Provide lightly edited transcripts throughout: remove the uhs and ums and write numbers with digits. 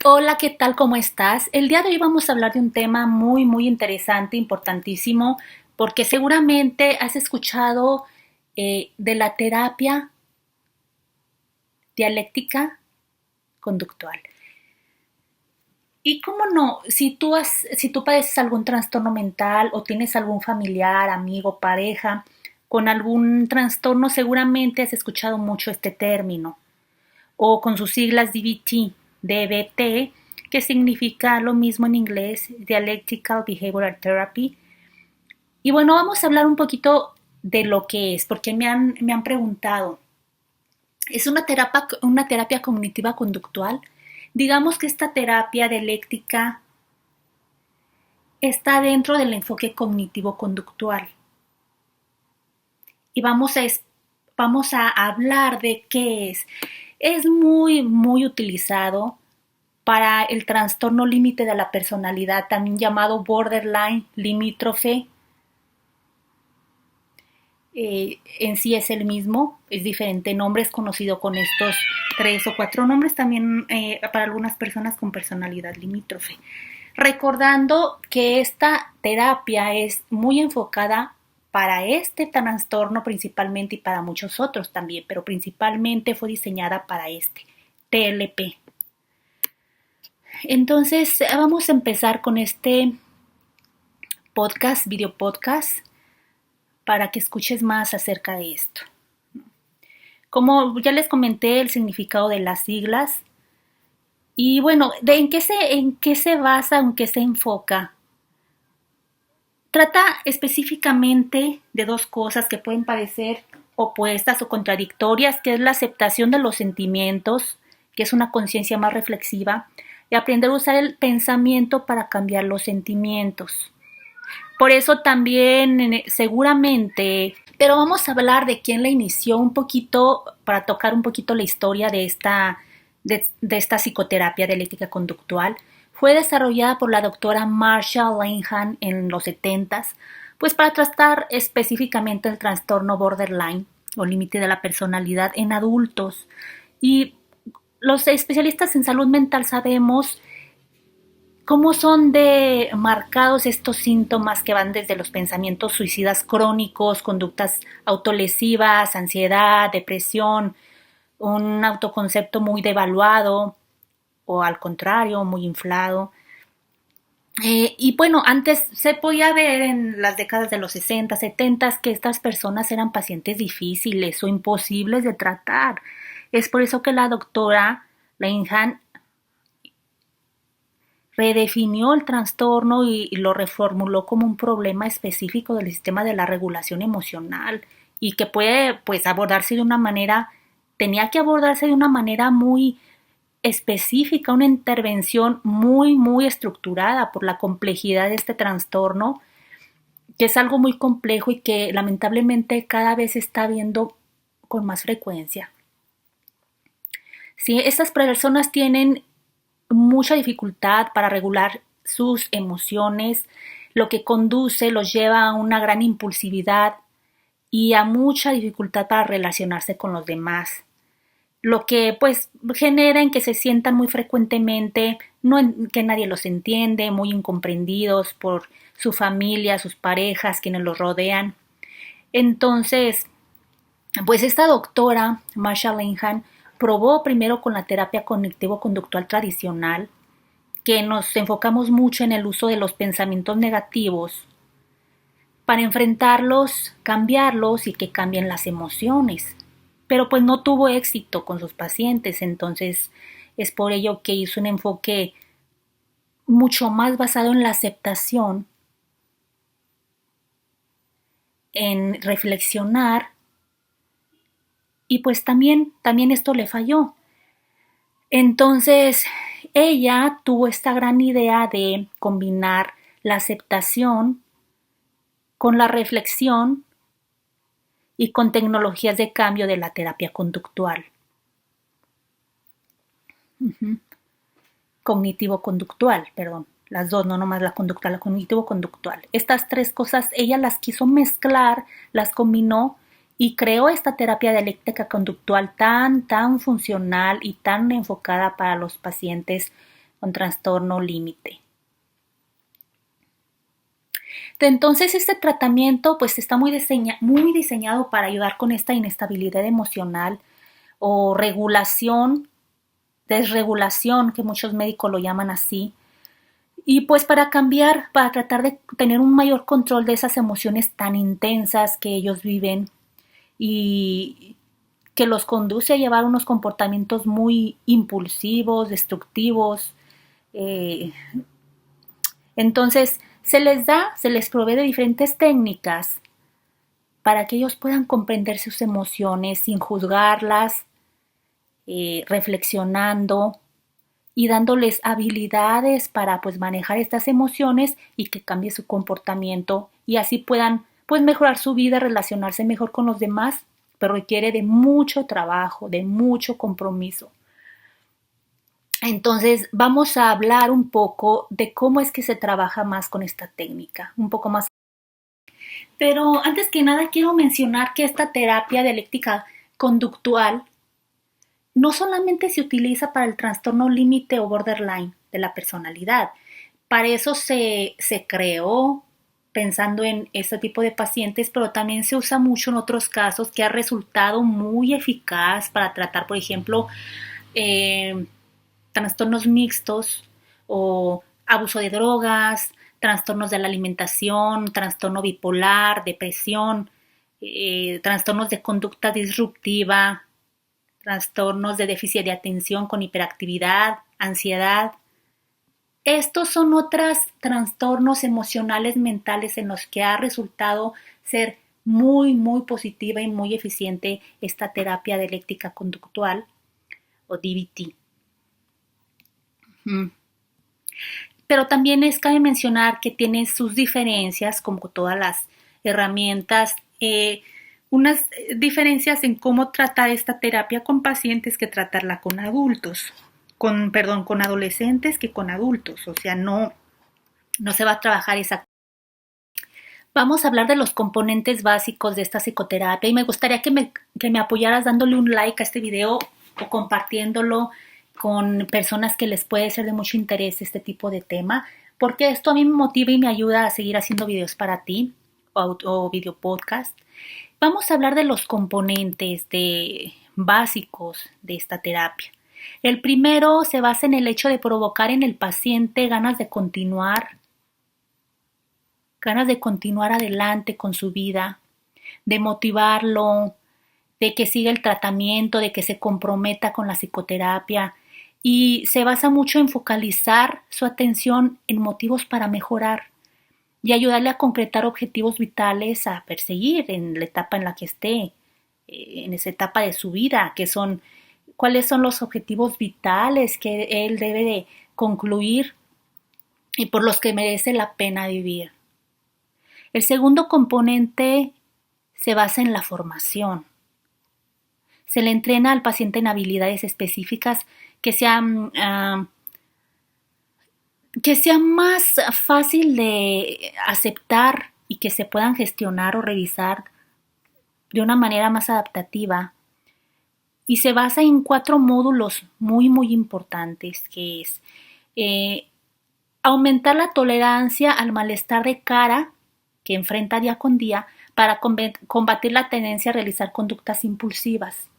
Hola, ¿qué tal? ¿Cómo estás? El día de hoy vamos a hablar de un tema muy interesante, importantísimo, porque seguramente has escuchado de la terapia dialéctica conductual. Y cómo no, si tú padeces algún trastorno mental o tienes algún familiar, amigo, pareja con algún trastorno, seguramente has escuchado mucho este término, o con sus siglas DBT, que significa lo mismo en inglés, Dialectical Behavioral Therapy. Y bueno, vamos a hablar un poquito de lo que es, porque me han preguntado, ¿es una terapia cognitiva conductual? Digamos que esta terapia dialéctica está dentro del enfoque cognitivo conductual. Y vamos a hablar de qué es. Es muy utilizado para el trastorno límite de la personalidad, también llamado borderline limítrofe. En sí es el mismo, es diferente nombre, es conocido con estos 3 o 4 nombres, también para algunas personas con personalidad limítrofe. Recordando que esta terapia es muy enfocada para este trastorno principalmente y para muchos otros también, pero principalmente fue diseñada para este TLP. Entonces vamos a empezar con este video podcast, para que escuches más acerca de esto. Como ya les comenté el significado de las siglas, y bueno, ¿en qué se basa, en qué se enfoca? Trata específicamente de dos cosas que pueden parecer opuestas o contradictorias, que es la aceptación de los sentimientos, que es una conciencia más reflexiva, y aprender a usar el pensamiento para cambiar los sentimientos. Por eso también seguramente, pero vamos a hablar de quién la inició un poquito, para tocar un poquito la historia de esta psicoterapia dialéctica conductual. Fue desarrollada por la doctora Marsha Linehan en los 70s, pues para tratar específicamente el trastorno borderline o límite de la personalidad en adultos. Y los especialistas en salud mental sabemos cómo son de marcados estos síntomas que van desde los pensamientos suicidas crónicos, conductas autolesivas, ansiedad, depresión, un autoconcepto muy devaluado o al contrario, muy inflado. Y bueno, antes se podía ver en las décadas de los 60, 70 que estas personas eran pacientes difíciles o imposibles de tratar. Es por eso que la doctora Linehan redefinió el trastorno y lo reformuló como un problema específico del sistema de la regulación emocional, y que puede, pues, tenía que abordarse de una manera muy específica, una intervención muy estructurada por la complejidad de este trastorno, que es algo muy complejo y que lamentablemente cada vez se está viendo con más frecuencia. Sí, estas personas tienen mucha dificultad para regular sus emociones, lo que los lleva a una gran impulsividad y a mucha dificultad para relacionarse con los demás, lo que pues genera en que se sientan muy frecuentemente que nadie los entiende, muy incomprendidos por su familia, sus parejas, quienes los rodean. Entonces, pues esta doctora, Marsha Linehan, probó primero con la terapia cognitivo-conductual tradicional, que nos enfocamos mucho en el uso de los pensamientos negativos para enfrentarlos, cambiarlos y que cambien las emociones. Pero pues no tuvo éxito con sus pacientes, entonces es por ello que hizo un enfoque mucho más basado en la aceptación, en reflexionar, y pues también esto le falló. Entonces, ella tuvo esta gran idea de combinar la aceptación con la reflexión y con tecnologías de cambio de la terapia conductual. Cognitivo-conductual, perdón. Las dos, no nomás la conductual, la cognitivo-conductual. Estas tres cosas ella las quiso mezclar, las combinó y creó esta terapia dialéctica conductual tan funcional y tan enfocada para los pacientes con trastorno límite. Entonces este tratamiento pues está muy diseñado para ayudar con esta inestabilidad emocional o regulación, desregulación, que muchos médicos lo llaman así, y pues para tratar de tener un mayor control de esas emociones tan intensas que ellos viven y que los conduce a llevar unos comportamientos muy impulsivos, destructivos. Entonces, se les provee de diferentes técnicas para que ellos puedan comprender sus emociones sin juzgarlas, reflexionando y dándoles habilidades para pues manejar estas emociones y que cambie su comportamiento y así puedan pues mejorar su vida, relacionarse mejor con los demás, pero requiere de mucho trabajo, de mucho compromiso. Entonces vamos a hablar un poco de cómo es que se trabaja más con esta técnica, un poco más. Pero antes que nada quiero mencionar que esta terapia dialéctica conductual no solamente se utiliza para el trastorno límite o borderline de la personalidad. Para eso se creó pensando en este tipo de pacientes, pero también se usa mucho en otros casos que ha resultado muy eficaz para tratar, por ejemplo, trastornos mixtos o abuso de drogas, trastornos de la alimentación, trastorno bipolar, depresión, trastornos de conducta disruptiva, trastornos de déficit de atención con hiperactividad, ansiedad. Estos son otros trastornos emocionales mentales en los que ha resultado ser muy, muy positiva y muy eficiente esta terapia dialéctica conductual o DBT. Pero también cabe mencionar que tiene sus diferencias, como todas las herramientas, unas diferencias en cómo tratar esta terapia con pacientes que tratarla con adultos, con adolescentes que con adultos, o sea, no se va a trabajar exactamente. Vamos a hablar de los componentes básicos de esta psicoterapia y me gustaría que me apoyaras dándole un like a este video o compartiéndolo con personas que les puede ser de mucho interés este tipo de tema, porque esto a mí me motiva y me ayuda a seguir haciendo videos para ti o video podcast. Vamos a hablar de los componentes básicos de esta terapia. El primero se basa en el hecho de provocar en el paciente ganas de continuar adelante con su vida, de motivarlo, de que siga el tratamiento, de que se comprometa con la psicoterapia y se basa mucho en focalizar su atención en motivos para mejorar y ayudarle a concretar objetivos vitales a perseguir en la etapa en la que esté, en esa etapa de su vida, que son cuáles son los objetivos vitales que él debe de concluir y por los que merece la pena vivir. El segundo componente se basa en la formación. Se le entrena al paciente en habilidades específicas que sean más fácil de aceptar y que se puedan gestionar o revisar de una manera más adaptativa. Y se basa en 4 módulos muy, muy importantes, que es aumentar la tolerancia al malestar de cara que enfrenta día con día para combatir la tendencia a realizar conductas impulsivas.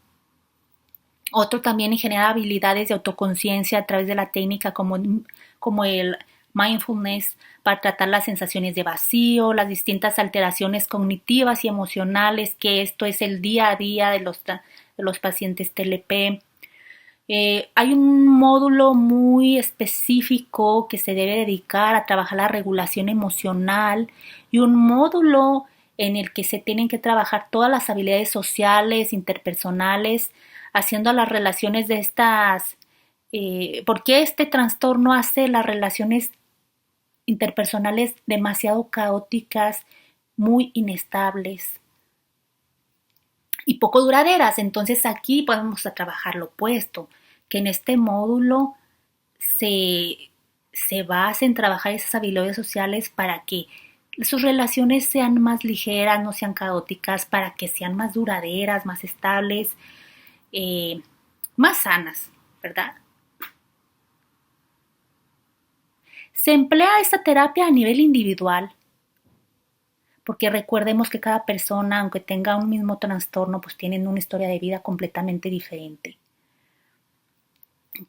Otro también en generar habilidades de autoconciencia a través de la técnica como el mindfulness para tratar las sensaciones de vacío, las distintas alteraciones cognitivas y emocionales, que esto es el día a día de los pacientes TLP. Hay un módulo muy específico que se debe dedicar a trabajar la regulación emocional y un módulo en el que se tienen que trabajar todas las habilidades sociales, interpersonales, haciendo las relaciones de estas, porque este trastorno hace las relaciones interpersonales demasiado caóticas, muy inestables y poco duraderas. Entonces aquí podemos trabajar lo opuesto, que en este módulo se basa en trabajar esas habilidades sociales para que sus relaciones sean más ligeras, no sean caóticas, para que sean más duraderas, más estables, más sanas, ¿verdad? Se emplea esta terapia a nivel individual, porque recordemos que cada persona, aunque tenga un mismo trastorno, pues tienen una historia de vida completamente diferente.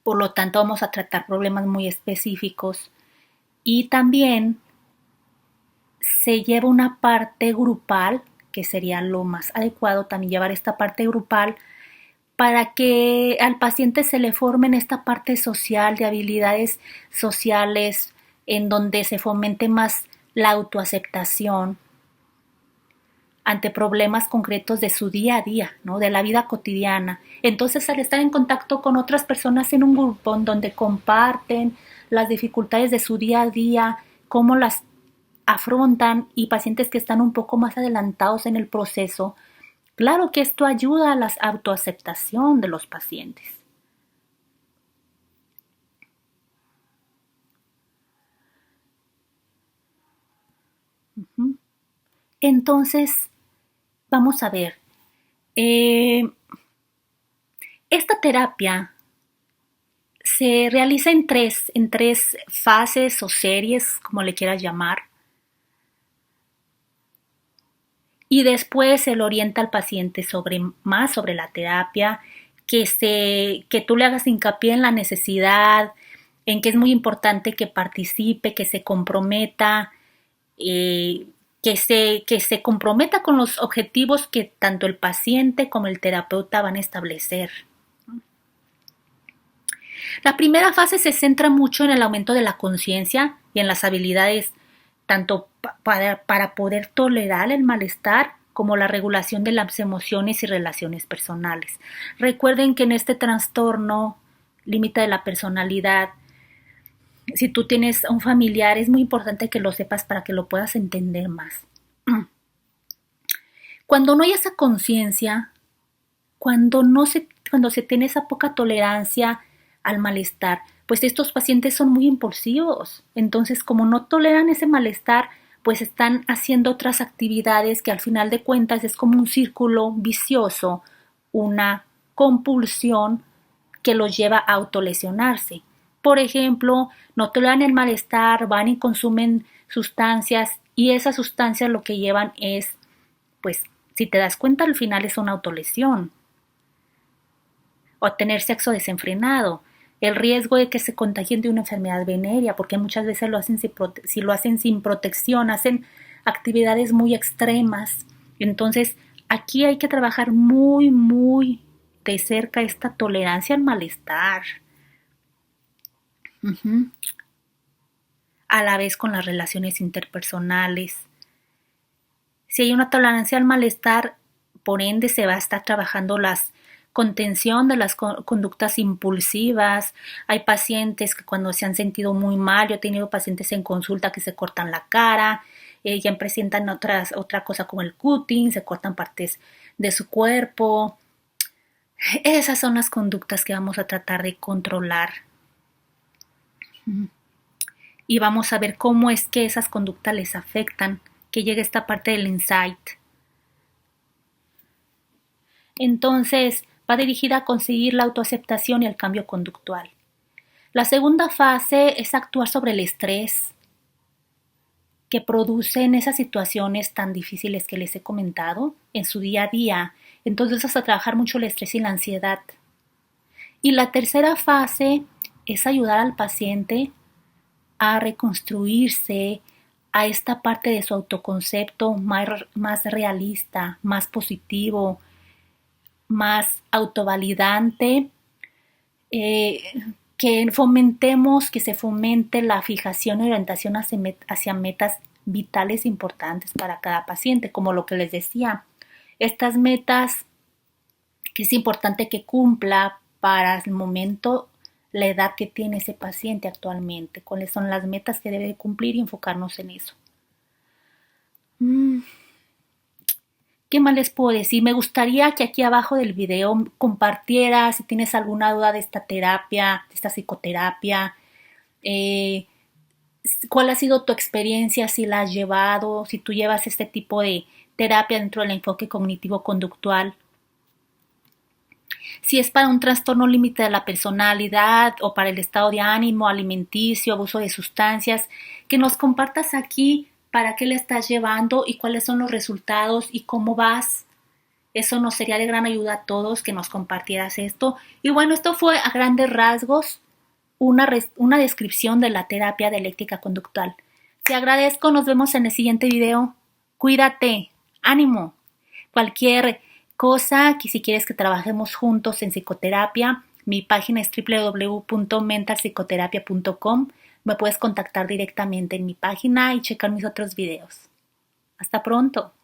Por lo tanto, vamos a tratar problemas muy específicos y también se lleva una parte grupal, que sería lo más adecuado también llevar esta parte grupal para que al paciente se le forme en esta parte social, de habilidades sociales, en donde se fomente más la autoaceptación ante problemas concretos de su día a día, ¿no? De la vida cotidiana. Entonces, al estar en contacto con otras personas en un grupo en donde comparten las dificultades de su día a día, cómo las afrontan, y pacientes que están un poco más adelantados en el proceso, claro que esto ayuda a la autoaceptación de los pacientes. Entonces, vamos a ver. Eh, esta terapia se realiza en tres fases o series, como le quieras llamar, y después se le orienta al paciente más sobre la terapia, que tú le hagas hincapié en la necesidad, en que es muy importante que participe, que se comprometa, que se comprometa con los objetivos que tanto el paciente como el terapeuta van a establecer. La primera fase se centra mucho en el aumento de la conciencia y en las habilidades tanto para poder tolerar el malestar como la regulación de las emociones y relaciones personales. Recuerden que en este trastorno límite de la personalidad, si tú tienes un familiar, es muy importante que lo sepas para que lo puedas entender más. Cuando no hay esa conciencia, cuando se tiene esa poca tolerancia al malestar, pues estos pacientes son muy impulsivos. Entonces, como no toleran ese malestar, pues están haciendo otras actividades que al final de cuentas es como un círculo vicioso, una compulsión que los lleva a autolesionarse. Por ejemplo, no toleran el malestar, van y consumen sustancias, y esas sustancias lo que llevan es, pues, si te das cuenta, al final es una autolesión. O tener sexo desenfrenado, el riesgo de que se contagien de una enfermedad venérea, porque muchas veces si lo hacen sin protección, hacen actividades muy extremas. Entonces, aquí hay que trabajar muy, muy de cerca esta tolerancia al malestar. Uh-huh. A la vez con las relaciones interpersonales. Si hay una tolerancia al malestar, por ende se va a estar trabajando las contención de las conductas impulsivas. Hay pacientes que cuando se han sentido muy mal, yo he tenido pacientes en consulta que se cortan la cara, ya presentan otra cosa como el cutting, se cortan partes de su cuerpo. Esas son las conductas que vamos a tratar de controlar. Y vamos a ver cómo es que esas conductas les afectan, que llegue esta parte del insight. Entonces, va dirigida a conseguir la autoaceptación y el cambio conductual. La segunda fase es actuar sobre el estrés que producen esas situaciones tan difíciles que les he comentado en su día a día. Entonces, hasta trabajar mucho el estrés y la ansiedad. Y la tercera fase es ayudar al paciente a reconstruirse a esta parte de su autoconcepto más realista, más positivo, más autovalidante, que se fomente la fijación y orientación hacia metas vitales importantes para cada paciente, como lo que les decía, estas metas que es importante que cumpla para el momento, la edad que tiene ese paciente actualmente, cuáles son las metas que debe de cumplir y enfocarnos en eso. ¿Qué más les puedo decir? Me gustaría que aquí abajo del video compartieras si tienes alguna duda de esta terapia, de esta psicoterapia, cuál ha sido tu experiencia, si la has llevado, si tú llevas este tipo de terapia dentro del enfoque cognitivo-conductual. Si es para un trastorno límite de la personalidad o para el estado de ánimo, alimenticio, abuso de sustancias, que nos compartas aquí para qué le estás llevando y cuáles son los resultados y cómo vas. Eso nos sería de gran ayuda a todos que nos compartieras esto. Y bueno, esto fue a grandes rasgos una descripción de la terapia dialéctica conductual. Te agradezco, nos vemos en el siguiente video. Cuídate, ánimo. Cualquier cosa que si quieres que trabajemos juntos en psicoterapia, mi página es www.mentalpsicoterapia.com. Me puedes contactar directamente en mi página y checar mis otros videos. Hasta pronto.